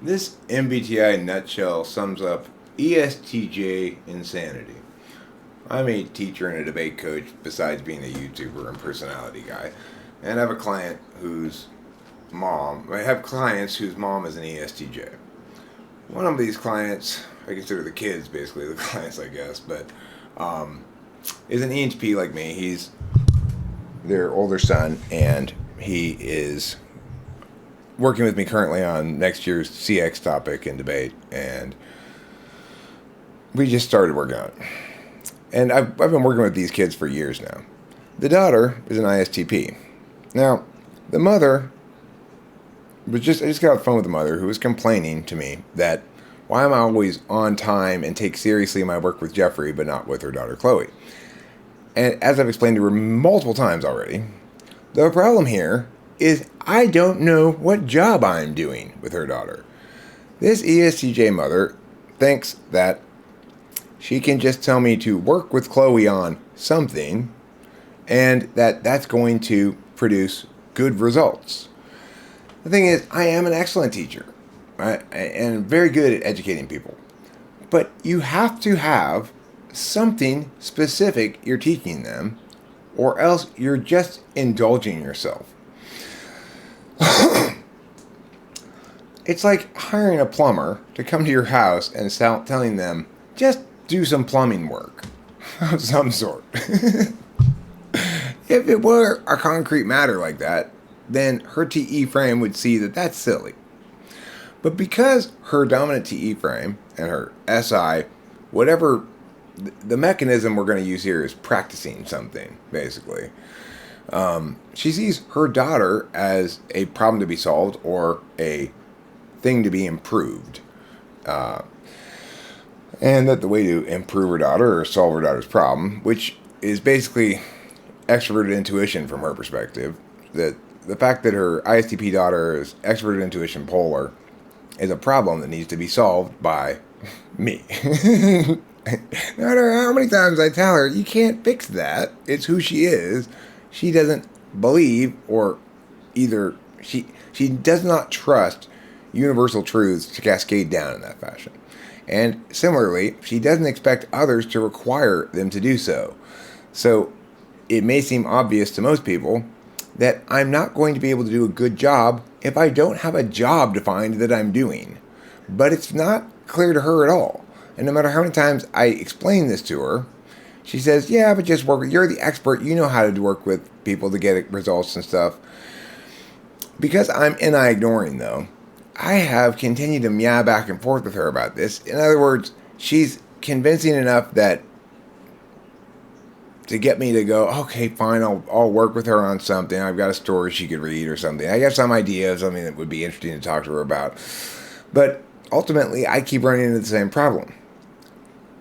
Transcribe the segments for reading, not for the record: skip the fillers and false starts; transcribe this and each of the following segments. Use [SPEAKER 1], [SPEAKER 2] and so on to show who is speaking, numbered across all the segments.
[SPEAKER 1] This MBTI nutshell sums up ESTJ insanity. I'm a teacher and a debate coach besides being a YouTuber and personality guy. And I have clients whose mom is an ESTJ. One of these clients, I consider the kids basically the clients, I guess, but is an ENTP like me. He's their older son, and he is working with me currently on next year's CX topic and debate, and we just started working on it. And I've been working with these kids for years now. The daughter is an ISTP. Now, the mother I just got off the phone with the mother who was complaining to me that why am I always on time and take seriously my work with Jeffrey but not with her daughter Chloe. And as I've explained to her multiple times already, the problem here is I don't know what job I'm doing with her daughter. This ESTJ mother thinks that she can just tell me to work with Chloe on something and that's going to produce good results. The thing is, I am an excellent teacher, right? And very good at educating people. But you have to have something specific you're teaching them, or else you're just indulging yourself. It's like hiring a plumber to come to your house and telling them, just do some plumbing work of some sort. If it were a concrete matter like that, then her TE frame would see that that's silly. But because her dominant TE frame and her SI, whatever the mechanism we're going to use here is practicing something, basically. She sees her daughter as a problem to be solved or a thing to be improved. And that the way to improve her daughter or solve her daughter's problem, which is basically extroverted intuition from her perspective, that the fact that her ISTP daughter is extroverted intuition polar is a problem that needs to be solved by me. No matter how many times I tell her, you can't fix that. It's who she is. She doesn't believe, or either she does not trust universal truths to cascade down in that fashion. And similarly, she doesn't expect others to require them to do so. So it may seem obvious to most people that I'm not going to be able to do a good job if I don't have a job defined that I'm doing. But it's not clear to her at all. And no matter how many times I explain this to her, she says, yeah, but just work. You're the expert. You know how to work with people to get results and stuff. Because I'm ignoring, though, I have continued to meow back and forth with her about this. In other words, she's convincing enough that to get me to go, okay, fine, I'll work with her on something. I've got a story she could read or something. I have some idea of something that would be interesting to talk to her about. But ultimately, I keep running into the same problem.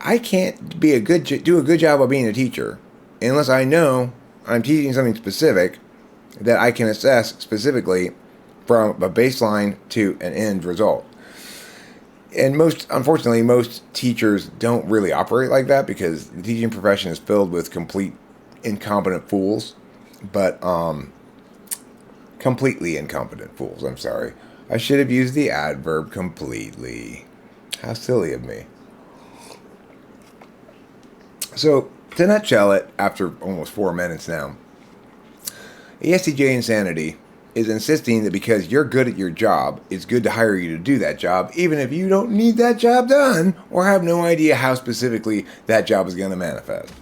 [SPEAKER 1] I can't do a good job of being a teacher unless I know I'm teaching something specific that I can assess specifically from a baseline to an end result. And unfortunately, most teachers don't really operate like that because the teaching profession is filled with complete incompetent fools. But, completely incompetent fools, I'm sorry. I should have used the adverb completely. How silly of me. So, to nutshell it, after almost 4 minutes now, ESTJ insanity is insisting that because you're good at your job, it's good to hire you to do that job, even if you don't need that job done or have no idea how specifically that job is going to manifest.